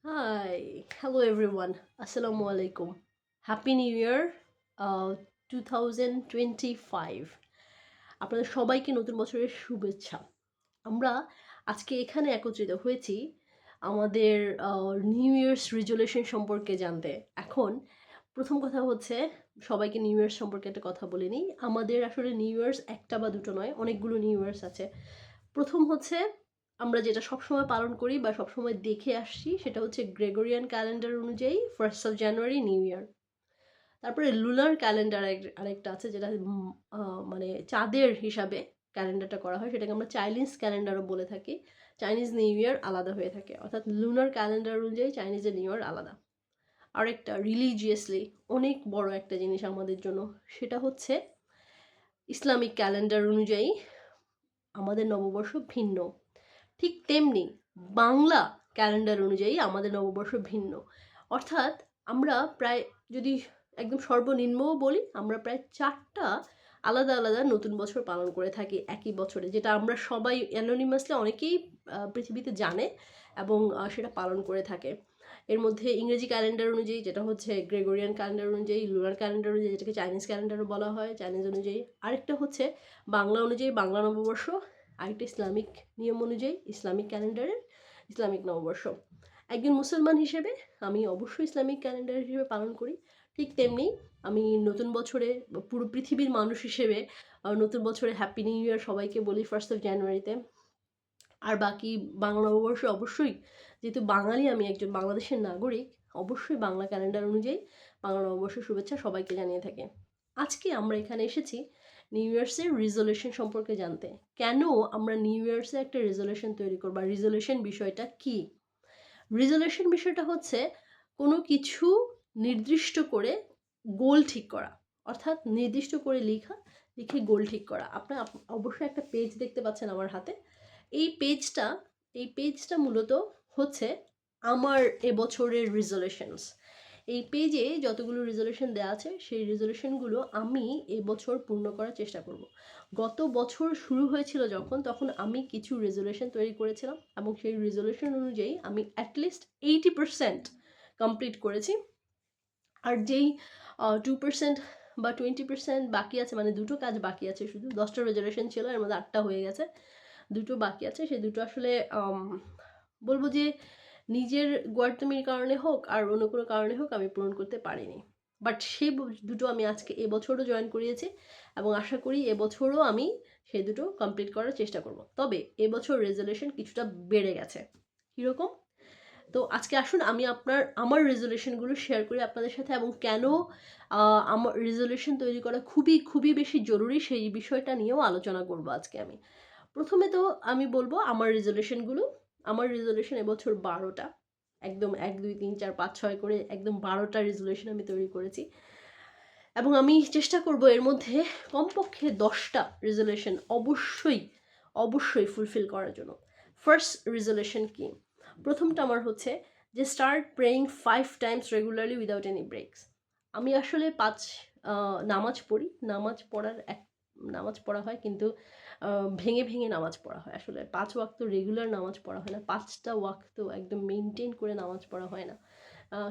Hi, hello everyone. Assalamu alaikum. Happy New Year 2025. আপনাদের সবাইকে নতুন বছরের শুভেচ্ছা। আমরা আজকে এখানে একত্রিত হয়েছি আমাদের নিউ ইয়ার্স রেজলিউশন সম্পর্কে জানতে। এখন প্রথম কথা হচ্ছে সবাইকে নিউ ইয়ার্স সম্পর্কে একটা কথা বলে নিই। আমাদের আসলে নিউ ইয়ার্স একটা বা দুটো নয়, অনেকগুলো নিউ ইয়ার্স আছে। প্রথম হচ্ছে আমরা যেটা সবসময় পালন করি বা সবসময় দেখে আসছি সেটা হচ্ছে গ্রেগরিয়ান ক্যালেন্ডার অনুযায়ী 1st of January new year. তারপরে লুনার ক্যালেন্ডার আরেকটা আছে যেটা মানে চাঁদের হিসাবে ক্যালেন্ডারটা করা হয়, সেটাকে আমরা চাইনিজ ক্যালেন্ডারও বলে থাকি। চাইনিজ নিউ ইয়ার আলাদা হয়ে থাকে, অর্থাৎ লুনার ক্যালেন্ডার অনুযায়ী চাইনিজের নিউ ইয়ার আলাদা। আরেকটা রিলিজিয়াসলি অনেক বড় একটা জিনিস আমাদের জন্য, সেটা হচ্ছে ইসলামিক ক্যালেন্ডার অনুযায়ী আমাদের নববর্ষ ভিন্ন। ঠিক তেমনি বাংলা ক্যালেন্ডার অনুযায়ী আমাদের নববর্ষ ভিন্ন। অর্থাৎ আমরা প্রায়, যদি একদম সর্বনিম্নও বলি, আমরা প্রায় 4টা আলাদা আলাদা নতুন বছর পালন করে থাকি একই বছরে, যেটা আমরা সবাই অ্যানোনিমাসলি অনেকেই পৃথিবীতে জানে এবং সেটা পালন করে থাকে। এর মধ্যে ইংরেজি ক্যালেন্ডার অনুযায়ী, যেটা হচ্ছে গ্রেগরিয়ান ক্যালেন্ডার অনুযায়ী, লুনার ক্যালেন্ডার অনুযায়ী, যেটাকে চাইনিজ ক্যালেন্ডারও বলা হয়, চাইনিজ অনুযায়ী। আরেকটা হচ্ছে বাংলা অনুযায়ী বাংলা নববর্ষ, আরেকটা ইসলামিক নিয়ম অনুযায়ী ইসলামিক ক্যালেন্ডারের ইসলামিক নববর্ষ। একজন মুসলমান হিসেবে আমি অবশ্যই ইসলামিক ক্যালেন্ডার হিসেবে পালন করি। ঠিক তেমনি আমি নতুন বছরে পুরো পৃথিবীর মানুষ হিসেবে নতুন বছরে হ্যাপি নিউ ইয়ার সবাইকে বলি 1st অফ জানুয়ারিতে। আর বাকি বাংলা নববর্ষে অবশ্যই, যেহেতু বাঙালি, আমি একজন বাংলাদেশের নাগরিক, অবশ্যই বাংলা ক্যালেন্ডার অনুযায়ী বাংলা নববর্ষের শুভেচ্ছা সবাইকে জানিয়ে থাকে। আজকে আমরা এখানে এসেছি নিউ ইয়ার্সের রিজলিউশন সম্পর্কে জানতে। কেন আমরা নিউ ইয়ার্সে একটা রেজলিউশন তৈরি করব, আর রিজলিউশন বিষয়টা কি? রিজলিউশন বিষয়টা হচ্ছে কোনো কিছু নির্দিষ্ট করে গোল ঠিক করা, অর্থাৎ নির্দিষ্ট করে লিখে গোল ঠিক করা। আপনার অবশ্যই একটা পেজ দেখতে পাচ্ছেন আমার হাতে। এই পেজটা এই পেজটা মূলত হচ্ছে আমার এবছরের রিজলিউশনস। এই পেজে যতগুলো রেজলিউশন দেওয়া আছে সেই রেজলিউশনগুলো আমি এবছর পূর্ণ করার চেষ্টা করব। গত বছর শুরু হয়েছিল যখন, তখন আমি কিছু রেজলিউশন তৈরি করেছিলাম এবং সেই রেজলিউশন অনুযায়ী আমি অ্যাটলিস্ট 80% কমপ্লিট করেছি। আর যেই 2% বা 20% বাকি আছে, মানে দুটো কাজ বাকি আছে, শুধু 10টা রেজলিউশন ছিল, এর মধ্যে 8টা হয়ে গেছে, দুটো বাকি আছে। সেই দুটো আসলে বলবো যে নিজের গোয়ার্তমির কারণে হোক আর অন্য কোনো কারণে হোক আমি পূরণ করতে পারিনি। বাট সেই দুটো আমি আজকে এবছরও জয়েন করিয়েছি এবং আশা করি এবছরও আমি সেই দুটো কমপ্লিট করার চেষ্টা করব। তবে এবছর রেজলিউশন কিছুটা বেড়ে গেছে। কীরকম? তো আজকে আসুন আমি আমার রেজলিউশনগুলো শেয়ার করি আপনাদের সাথে, এবং কেন আমার রেজলিউশন তৈরি করা খুবই খুবই বেশি জরুরি সেই বিষয়টা নিয়েও আলোচনা করব আজকে আমি। প্রথমে তো আমি বলবো আমার রেজলিউশন এবছর 12টা, একদম 1 2 3 4 5 6 করে একদম 12টা রেজলিউশন আমি তৈরি করেছি, এবং আমি চেষ্টা করব এর মধ্যে কমপক্ষে 10টা রেজলিউশন অবশ্যই ফুলফিল করার জন্য। ফার্স্ট রেজলিউশন কি? প্রথমটা আমার হচ্ছে যে start praying 5 Times regularly without any ব্রেকস। আমি আসলে নামাজ পড়ি। নামাজ পড়া হয়, কিন্তু ভেঙে ভেঙে নামাজ পড়া হয়। আসলে 5 ওয়াক্ত রেগুলার নামাজ পড়া হয় না, 5টা ওয়াক্ত একদম মেনটেন করে নামাজ পড়া হয় না।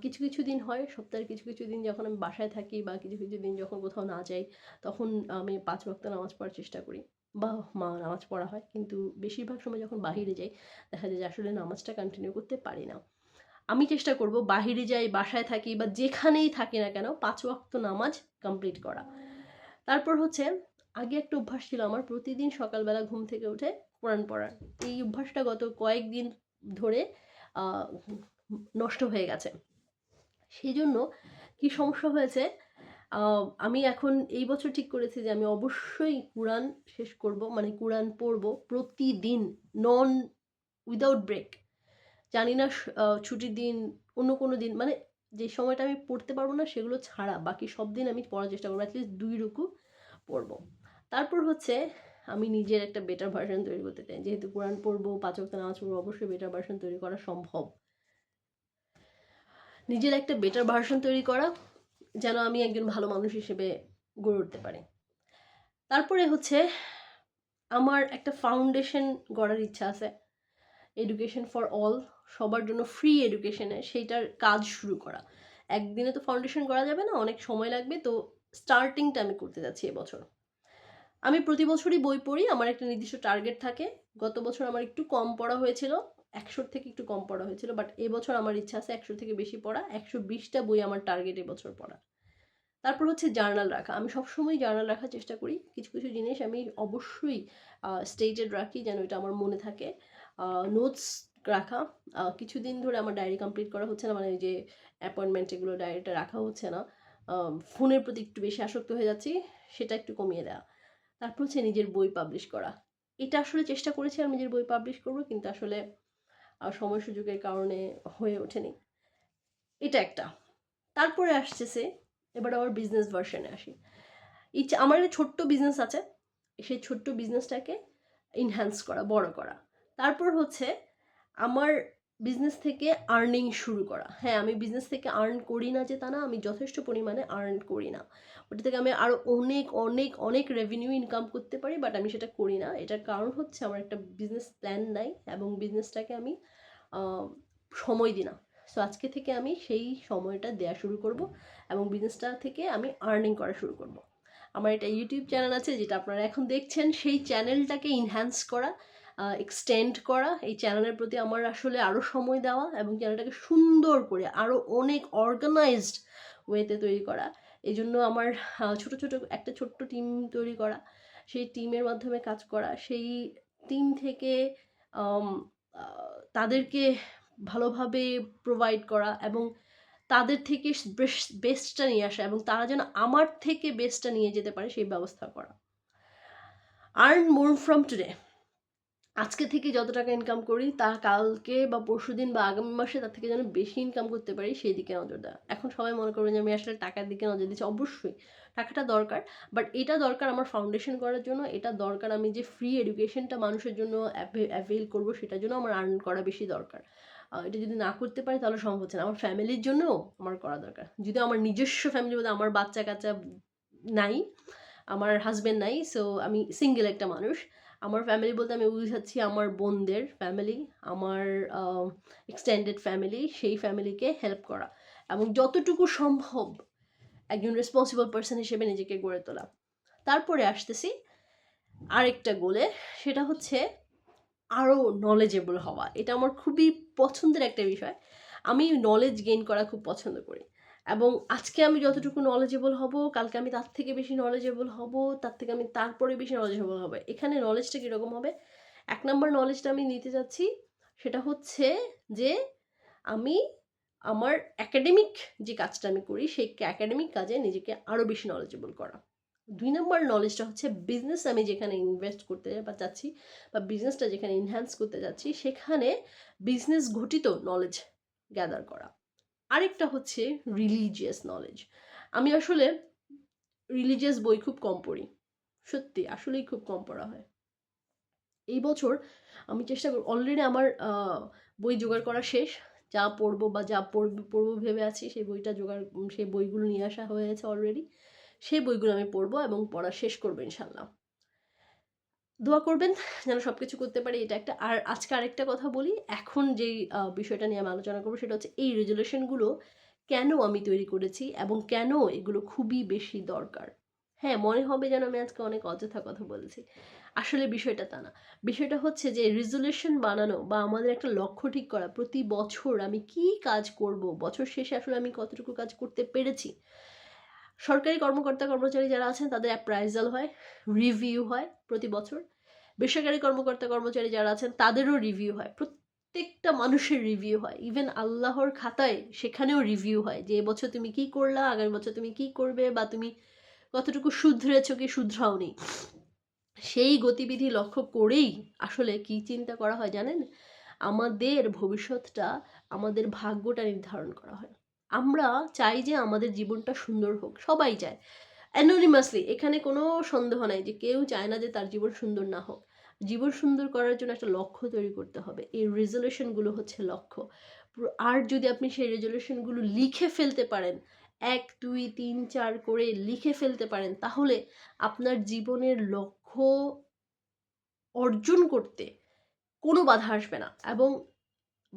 কিছু কিছু দিন হয়, সপ্তাহের কিছু কিছু দিন যখন আমি বাসায় থাকি বা কিছু কিছু দিন যখন কোথাও না যাই, তখন আমি 5 ওয়াক্ত নামাজ পড়ার চেষ্টা করি, বা নামাজ পড়া হয়। কিন্তু বেশিরভাগ সময় যখন বাহিরে যাই, দেখা যায় যে আসলে নামাজটা কন্টিনিউ করতে পারি না। আমি চেষ্টা করব বাহিরে যাই, বাসায় থাকি বা যেখানেই থাকি না কেন 5 ওয়াক্ত নামাজ কমপ্লিট করা। তারপর হচ্ছে, আগে একটা অভ্যাস ছিল আমার প্রতিদিন সকালবেলা ঘুম থেকে উঠে কোরআন পড়ার। এই অভ্যাসটা গত কয়েকদিন ধরে নষ্ট হয়ে গেছে। সেই জন্য কি সমস্যা হয়েছে, আমি এখন এই বছর ঠিক করেছি যে আমি অবশ্যই কোরআন শেষ করব, মানে কোরআন পড়ব প্রতিদিন, নন উইদাউট ব্রেক। জানি না ছুটির দিন, অন্য কোনো দিন, মানে যে সময়টা আমি পড়তে পারবো না সেগুলো ছাড়া বাকি সব দিন আমি পড়ার চেষ্টা করবো, অ্যাটলিস্ট 2 রুকু পড়বো। তারপর হচ্ছে আমি নিজের একটা বেটার ভার্সন তৈরি করতে চাই। যেহেতু কোরআন পড়বো, 5 ওয়াক্ত নামাজ পড়বো, অবশ্যই বেটার ভার্সন তৈরি করা সম্ভব। নিজের একটা বেটার ভার্সন তৈরি করা, যেন আমি একজন ভালো মানুষ হিসেবে গড়ে উঠতে পারি। তারপরে হচ্ছে আমার একটা ফাউন্ডেশন গড়ার ইচ্ছা আছে, এডুকেশন ফর অল, সবার জন্য ফ্রি এডুকেশনে সেইটার কাজ শুরু করা। একদিনে তো ফাউন্ডেশন করা যাবে না, অনেক সময় লাগবে। তো স্টার্টিংটা আমি করতে যাচ্ছি এবছর। আমি প্রতি বছরই বই পড়ি, আমার একটা নির্দিষ্ট টার্গেট থাকে। গত বছর আমার একটু কম পড়া হয়েছিল, 100 থেকে একটু কম পড়া হয়েছিল, বাট এবছর আমার ইচ্ছা আছে 100 থেকে বেশি পড়া। 120টা বই আমার টার্গেট এবছর পড়া। তারপর হচ্ছে জার্নাল রাখা। আমি সবসময় জার্নাল রাখার চেষ্টা করি। কিছু কিছু জিনিস আমি অবশ্যই স্টেটেড রাখি যেন এটা আমার মনে থাকে। নোটস রাখা। কিছুদিন ধরে আমার ডায়েরি কমপ্লিট করা হচ্ছে না, মানে যে অ্যাপয়েন্টমেন্ট এগুলো ডায়েরিটা রাখা হচ্ছে না। ফোনের প্রতি একটু বেশি আসক্ত হয়ে যাচ্ছি, সেটা একটু কমিয়ে দেওয়া। তারপর হচ্ছে নিজের বই পাবলিশ করা। এটা আসলে চেষ্টা করেছি আমি নিজের বই পাবলিশ করব, কিন্তু আসলে সময় সুযোগের কারণে হয়ে ওঠেনি। এটা একটা। তারপরে আসতেছে, এবার আমার বিজনেস ভার্সনে আসি। ইচ্ছা আমার একটা ছোট্ট বিজনেস আছে, সেই ছোট্ট বিজনেসটাকে ইনহ্যান্স করা, বড় করা। তারপর হচ্ছে আমার বিজনেস থেকে আর্নিং শুরু করা। হ্যাঁ, আমি বিজনেস থেকে আর্ন করি না যে তা না, আমি যথেষ্ট পরিমাণে আর্ন করি না। ওটা থেকে আমি আরও অনেক অনেক অনেক রেভিনিউ ইনকাম করতে পারি, বাট আমি সেটা করি না। এটার কারণ হচ্ছে আমার একটা বিজনেস প্ল্যান নাই এবং বিজনেসটাকে আমি সময় দিই না। সো আজকে থেকে আমি সেই সময়টা দেওয়া শুরু করব এবং বিজনেসটা থেকে আমি আর্নিং করা শুরু করব। আমার একটা ইউটিউব চ্যানেল আছে যেটা আপনারা এখন দেখছেন, সেই চ্যানেলটাকে ইনহ্যান্স করা, এক্সটেন্ড করা, এই চ্যানেলের প্রতি আমার আসলে আরও সময় দেওয়া এবং চ্যানেলটাকে সুন্দর করে আরও অনেক অর্গানাইজড ওয়েতে তৈরি করা। এই জন্য আমার ছোট ছোট একটা ছোট্ট টিম তৈরি করা, সেই টিমের মাধ্যমে কাজ করা, সেই টিম থেকে তাদেরকে ভালোভাবে প্রোভাইড করা এবং তাদের থেকে বেস্টটা নিয়ে আসা এবং তারা যেন আমার থেকে বেস্টটা নিয়ে যেতে পারে সেই ব্যবস্থা করা। Earn more from today. আজকে থেকে যত টাকা ইনকাম করি তা কালকে বা পরশুদিন বা আগামী মাসে তার থেকে যেন বেশি ইনকাম করতে পারি সেই দিকে নজর দেওয়া। এখন সবাই মনে করবেন যে আমি আসলে টাকার দিকে নজর দিচ্ছি। অবশ্যই টাকাটা দরকার, বাট এটা দরকার আমার ফাউন্ডেশন করার জন্য, এটা দরকার আমি যে ফ্রি এডুকেশনটা মানুষের জন্য অ্যাভেল করবো সেটার জন্য আমার আর্ন করা বেশি দরকার। এটা যদি না করতে পারি তাহলে সম্ভব হচ্ছে না। আমার ফ্যামিলির জন্যও আমার করা দরকার। যদি আমার নিজস্ব ফ্যামিলি বলতে আমার বাচ্চা কাচ্চা নাই, আমার হাজব্যান্ড নাই, সো আমি সিঙ্গেল একটা মানুষ। আমার ফ্যামিলি বলতে আমি বুঝাচ্ছি আমার বোনদের ফ্যামিলি, আমার এক্সটেন্ডেড ফ্যামিলি, সেই ফ্যামিলিকে হেল্প করা এবং যতটুকু সম্ভব একজন রেসপন্সিবল পার্সন হিসেবে নিজেকে গড়ে তোলা। তারপরে আসতেছি আরেকটা গোলে, সেটা হচ্ছে আরও নলেজেবল হওয়া। এটা আমার খুবই পছন্দের একটা বিষয়। আমি নলেজ গেইন করা খুব পছন্দ করি এবং আজকে আমি যতটুকু নলেজেবল হব, কালকে আমি তার থেকে বেশি নলেজেবল হব, তার থেকে আমি তারপরে বেশি নলেজেবল হবে। এখানে নলেজটা কীরকম হবে? 1 নম্বর নলেজটা আমি নিতে যাচ্ছি, সেটা হচ্ছে যে আমি আমার একাডেমিক যে কাজটা আমি করি সেই একাডেমিক কাজে নিজেকে আরও বেশি নলেজেবল করা। 2 নম্বর নলেজটা হচ্ছে বিজনেস আমি যেখানে ইনভেস্ট করতে যাচ্ছি বা বিজনেসটা যেখানে ইনহ্যান্স করতে যাচ্ছি সেখানে বিজনেস ঘটিত নলেজ গ্যাদার করা। আরেকটা হচ্ছে রিলিজিয়াস নলেজ। আমি আসলে রিলিজিয়াস বই খুব কম পড়ি, সত্যি আসলেই খুব কম পড়া হয়। এই বছর আমি চেষ্টা করব, অলরেডি আমার বই জোগাড় করা শেষ। যা পড়বো বা যা পড়বো ভেবে আছি সেই বইটা সেই বইগুলো নিয়ে আসা হয়েছে অলরেডি। সেই বইগুলো আমি পড়বো এবং পড়া শেষ করবো ইনশাল্লাহ। দোয়া করবেন যেন সব কিছু করতে পারি, এটা একটা। আর আজকে আরেকটা কথা বলি, এখন যেই বিষয়টা নিয়ে আমি আলোচনা করবো সেটা হচ্ছে এই রেজুলেশনগুলো কেন আমি তৈরি করেছি এবং কেন এগুলো খুবই বেশি দরকার। হ্যাঁ, মনে হবে যেন আমি আজকে অনেক অযথা কথা বলেছি, আসলে বিষয়টা তা না। বিষয়টা হচ্ছে যে রেজুলেশন বানানো বা আমাদের একটা লক্ষ্য ঠিক করা, প্রতি বছর আমি কি কাজ করব, বছর শেষে আসলে আমি কতটুকু কাজ করতে পেরেছি। সরকারি কর্মকর্তা কর্মচারী যারা আছেন তাদের অ্যাপ্রাইজাল হয়, রিভিউ হয় প্রতি বছর। বেসরকারি কর্মকর্তা কর্মচারী যারা আছেন তাদেরও রিভিউ হয়, প্রত্যেকটা মানুষের রিভিউ হয়। ইভেন আল্লাহর খাতায় সেখানেও রিভিউ হয় যে এবছর তুমি কি করলা, আগামী বছর তুমি কি করবে, বা তুমি কতটুকু শুধরেছ কি শুধরাওনি। সেই গতিবিধি লক্ষ্য করেই আসলে কি চিন্তা করা হয় জানেন, আমাদের ভবিষ্যৎটা, আমাদের ভাগ্যটা নির্ধারণ করা হয়। আমরা চাই যে আমাদের জীবনটা সুন্দর হোক, সবাই চায় অ্যানোনিমাসলি, এখানে কোনো সন্দেহ নাই যে কেউ চায় না যে তার জীবন সুন্দর না হোক। জীবন সুন্দর করার জন্য একটা লক্ষ্য তৈরি করতে হবে, এই রেজুলেশনগুলো হচ্ছে লক্ষ্য। আর যদি আপনি সেই রেজুলেশনগুলো লিখে ফেলতে পারেন, 1 2 3 4 করে লিখে ফেলতে পারেন, তাহলে আপনার জীবনের লক্ষ্য অর্জন করতে কোনো বাধা আসবে না এবং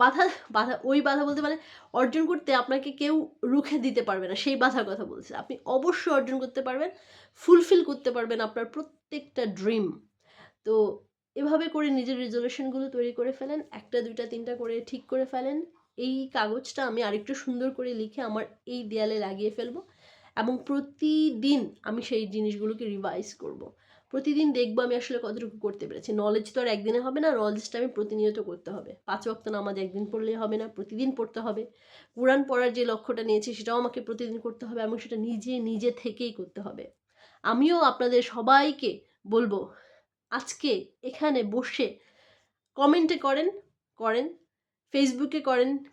বাধা বাধা ওই বাধা বলতে মানে অর্জন করতে আপনাকে কেউ রুখে দিতে পারবে না, সেই বাধার কথা বলছি। আপনি অবশ্যই অর্জন করতে পারবেন, ফুলফিল করতে পারবেন আপনার প্রত্যেকটা ড্রিম। তো এভাবে করে নিজের রেজলিউশনগুলো তৈরি করে ফেলেন, 1টা 2টা 3টা করে ঠিক করে ফেলেন। এই কাগজটা আমি আরেকটু সুন্দর করে লিখে আমার এই দেয়ালে লাগিয়ে ফেলবো এবং প্রতিদিন আমি সেই জিনিসগুলোকে রিভাইজ করব। প্রতিদিন দেখবো আমি আসলে কতটুকু করতে পেরেছি। নলেজ তো আর একদিনে হবে না, নলেজটা আমি প্রতিনিয়ত করতে হবে। 5 ওয়াক্ত নামাজ একদিন পড়লেই হবে না, প্রতিদিন পড়তে হবে। কোরআন পড়ার যে লক্ষ্যটা নিয়েছি সেটাও আমাকে প্রতিদিন করতে হবে এবং সেটা নিজে থেকেই করতে হবে। আমিও আপনাদের সবাইকে বলবো, আজকে এখানে বসে কমেন্টে করেন, ফেসবুকে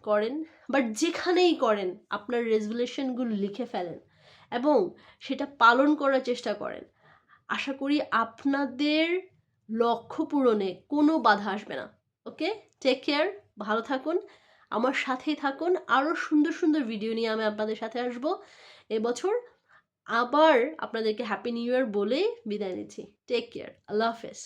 করেন, বাট যেখানেই করেন আপনার রেজুলেশনগুলো লিখে ফেলেন এবং সেটা পালন করার চেষ্টা করেন। আশা করি আপনাদের লক্ষ্য পূরণে কোনো বাধা আসবে না। ওকে, টেক কেয়ার, ভালো থাকুন, আমার সাথেই থাকুন। আরও সুন্দর সুন্দর ভিডিও নিয়ে আমি আপনাদের সাথে আসবো এবছর। আবার আপনাদেরকে হ্যাপি নিউ ইয়ার বলে বিদায় নিচ্ছি। টেক কেয়ার, আল্লাহ হাফেজ।